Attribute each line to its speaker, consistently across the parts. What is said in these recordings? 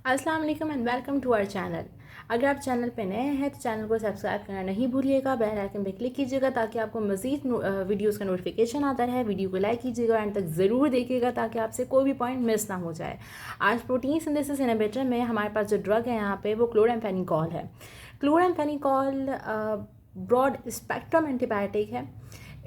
Speaker 1: अस्सलाम वालेकुम and welcome to our channel. अगर आप चैनल पे नए हैं तो चैनल को सब्सक्राइब करना नहीं भूलिएगा, बेल आइकन पे क्लिक कीजिएगा ताकि आपको मज़ीद वीडियोस का नोटिफिकेशन आता रहे। वीडियो को लाइक कीजिएगा, एंड तक ज़रूर देखिएगा ताकि आपसे कोई भी पॉइंट मिस ना हो जाए। आज प्रोटीन सिंथेसिस इनहिबिटर में हमारे पास जो ड्रग है यहाँ पे वो क्लोराम्फेनिकॉल है। क्लोराम्फेनिकॉल ब्रॉड स्पेक्ट्रम एंटीबायोटिक है।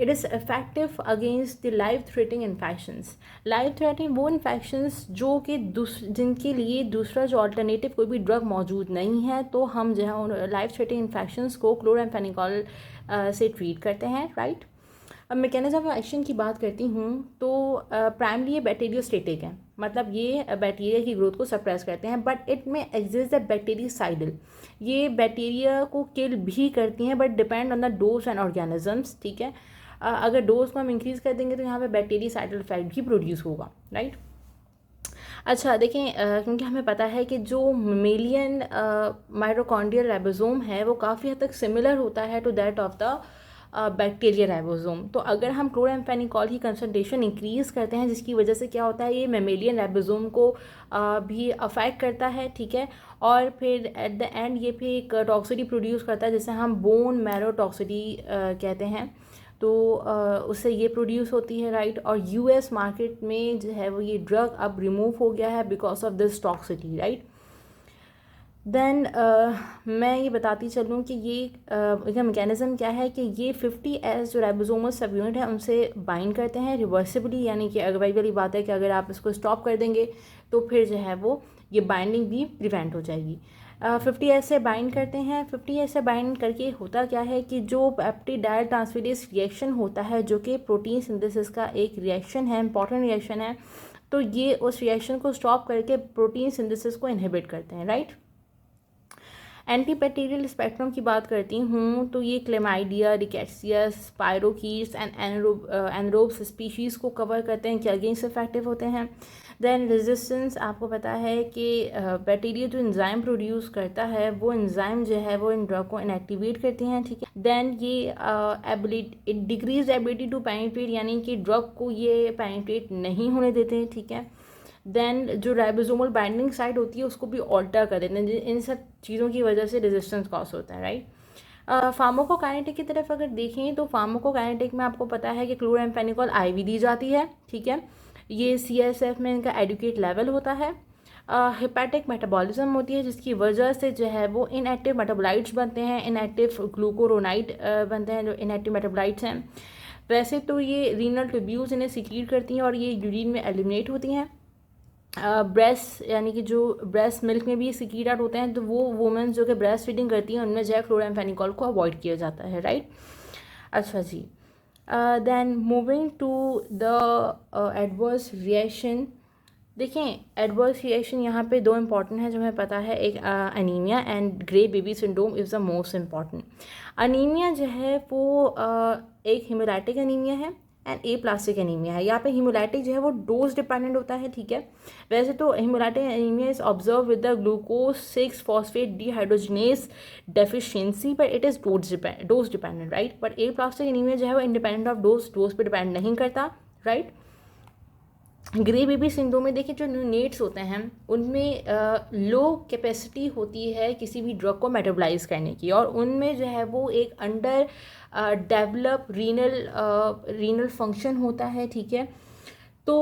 Speaker 1: It is effective against the life threatening infections. Life threatening वो इन्फेक्शंस जो कि जिनके लिए दूसरा जो अल्टरनेटिव कोई भी ड्रग मौजूद नहीं है, तो हम जो है उन लाइफ थ्रेटनिंग इन्फेक्शंस को क्लोराम्फेनिकॉल से ट्रीट करते हैं, राइट। अब मैकेनिज्म ऑफ एक्शन की बात करती हूँ तो प्राइमरी ये बैक्टीरियोस्टेटिक है, मतलब ये बैक्टीरिया की ग्रोथ को सप्रेस करते हैं, बट इट में एग्जिस्ट द बैक्टीरियासाइडल। ये बैक्टीरिया को किल भी करती हैं, but depend on the dose and organisms, ठीक है। अगर डोज को हम इंक्रीज़ कर देंगे तो यहाँ पे बैक्टीरियासाइडल इफेक्ट भी प्रोड्यूस होगा, राइट। अच्छा देखें, क्योंकि हमें पता है कि जो मेलियन माइटोकॉन्ड्रियल राइबोसोम है वो काफ़ी हद तक सिमिलर होता है to that of the bacteria ribosome. तो अगर हम क्लोराम्फेनिकॉल की कंसंट्रेशन इंक्रीज़ करते हैं, जिसकी वजह से क्या होता है, ये मेमेलियन राइबोसोम को भी अफेक्ट करता है, ठीक है। और फिर एट द एंड ये फिर एक टॉक्सिटी प्रोड्यूस करता है जिसे हम बोन मैरो टॉक्सिटी कहते हैं। तो उससे ये प्रोड्यूस होती है, राइट। और यूएस मार्केट में जो है वो ये ड्रग अब रिमूव हो गया है because of this toxicity, right. Then मैं ये बताती चलूँ कि ये इसका मैकेनिज्म क्या है कि ये 50S जो राइबोसोमल सब यूनिट है उनसे बाइंड करते हैं रिवर्सिबली, यानी कि वही वाली बात है कि अगर आप इसको स्टॉप कर देंगे तो फिर जो है वो ये बाइंडिंग भी प्रिवेंट हो जाएगी। 50S से बाइंड करते हैं। 50S से बाइंड करके होता क्या है कि जो पेप्टिडाइल ट्रांसफेरेज रिएक्शन होता है, जो कि प्रोटीन सिंथेसिस का एक रिएक्शन है, इंपॉर्टेंट रिएक्शन है, तो ये उस रिएक्शन को स्टॉप करके प्रोटीन सिंथेसिस को इनहिबिट करते हैं, राइट। एंटीबैक्टीरियल स्पेक्ट्रम की बात करती हूँ तो ये क्लेमाइडिया, रिकेट्सिया, स्पायरोकीट्स एंड एनरोब्स स्पीशीज़ को कवर करते हैं कि अगेंस्ट इफेक्टिव होते हैं। देन रेजिस्टेंस, आपको पता है कि बैक्टीरिया जो एंजाइम प्रोड्यूस करता है वो एंजाइम जो है वो इन ड्रग को इनएक्टिवेट करती हैं, ठीक है। देन ये ability decrease ability to penetrate, यानी कि ड्रग को ये पेनिट्रेट नहीं होने देते हैं, ठीक है। देन जो राइबोसोमल बाइंडिंग साइट होती है उसको भी ऑल्टर कर देते हैं। इन सब चीज़ों की वजह से रेजिस्टेंस कॉज होता है, राइट। फार्माकोकाइनेटिक की तरफ अगर देखें तो फार्माकोकाइनेटिक में आपको पता है कि क्लोराम्फेनिकॉल आईवी दी जाती है, ठीक है। ये CSF में इनका एडुकेट लेवल होता है। हेपेटिक मेटाबॉलिज्म होती है जिसकी वजह से जो है वो इनएक्टिव मेटाबोलाइट्स बनते हैं, इनएक्टिव ग्लूकोरोनाइड बनते हैं जो इनएक्टिव मेटाबोलाइट्स हैं। वैसे तो ये रीनल ट्यूब्यूल्स इन्हें सिक्रीट करती हैं और ये यूरिन में एलिमिनेट होती हैं। ब्रेस्ट, यानी कि जो ब्रेस्ट मिल्क में भी सिक्रीट आउट होते हैं, तो वो वुमेन्स जो कि ब्रेस्ट फीडिंग करती हैं उनमें जो है क्लोराम्फेनिकॉल को अवॉइड किया जाता है, राइट। अच्छा जी, then moving to the adverse reaction. देखें, एडवर्स रिएक्शन यहाँ पे दो इंपॉर्टेंट है जो हमें पता है, एक anaemia and grey baby syndrome is the most important. Anaemia जो है वो एक हीमोलाइटिक अनीमिया है एंड ए प्लास्टिक एनीमिया है। यहाँ पे हीमोलाइटिक जो है वो डोज डिपेंडेंट होता है, ठीक है। वैसे तो haemolytic anaemia is observe with the glucose 6 phosphate dehydrogenase deficiency, but it is dose dependent, right. But A plastic anaemia जो है वो इंडिपेंडेंट ऑफ डोज पे डिपेंड नहीं करता, राइट। ग्रे बेबी सिंड्रोम में देखिए जो न्यूनेट्स होते हैं उनमें लो कैपेसिटी होती है किसी भी ड्रग को मेटाबोलाइज करने की, और उनमें जो है वो एक अंडर डेवलप रीनल फंक्शन होता है, ठीक है। तो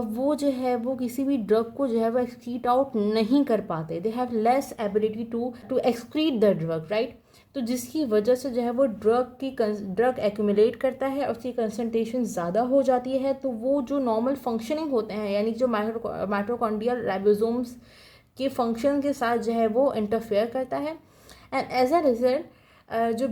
Speaker 1: वो जो है वो किसी भी ड्रग को जो है वो एक्सक्रीट आउट नहीं कर पाते, they have less ability to excrete the drug, right. तो जिसकी वजह से जो है वो ड्रग एक्यूमुलेट करता है और उसकी कंसनट्रेशन ज़्यादा हो जाती है, तो वो जो नॉर्मल फंक्शनिंग होते हैं, यानी जो माइटोकॉन्ड्रियल राइबोसोम्स के फंक्शन के साथ जो है वो इंटरफेयर करता है, एंड एज अ रिजल्ट जो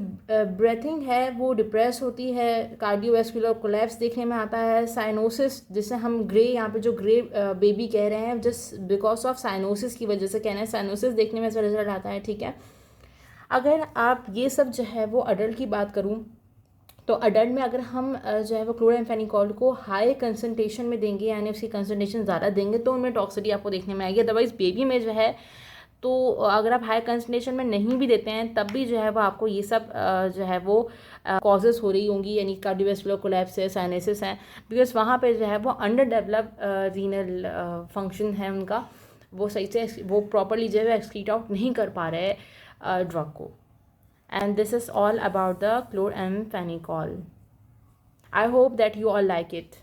Speaker 1: ब्रेथिंग है वो डिप्रेस होती है, कार्डियोवैस्कुलर कोलैप्स देखने में आता है, साइनोसिस जिसे हम ग्रे, यहाँ पे जो ग्रे बेबी कह रहे हैं जस्ट बिकॉज ऑफ साइनोसिस की वजह से कह रहे हैं, साइनोसिस देखने में ऐसा रिजल्ट आता है, ठीक है। अगर आप ये सब जो है वो अडल्ट की बात करूँ तो अडल्ट में अगर हम जो है वो क्लोराम्फेनिकॉल को हाई कंसनट्रेशन में देंगे, यानी उसकी कंसनट्रेशन ज़्यादा देंगे, तो उनमें टॉक्सिटी आपको देखने में आएगी। अदरवाइज़ बेबी में जो है तो अगर आप हाई कंसनट्रेशन में नहीं भी देते हैं तब भी जो है वो आपको ये सब जो है वो कॉजेज़ हो रही होंगी, यानी कार्डियोवैस्कुलर कोलैप्स है, साइनसिस है, बिकॉज वहाँ पे जो है वो अंडर डेवलप रीनल फंक्शन है उनका, वो सही से वो प्रॉपरली जो है एक्सक्रीट आउट नहीं कर पा रहे ड्रग को. And this is all about the chlormphenicol. I hope that you all like it.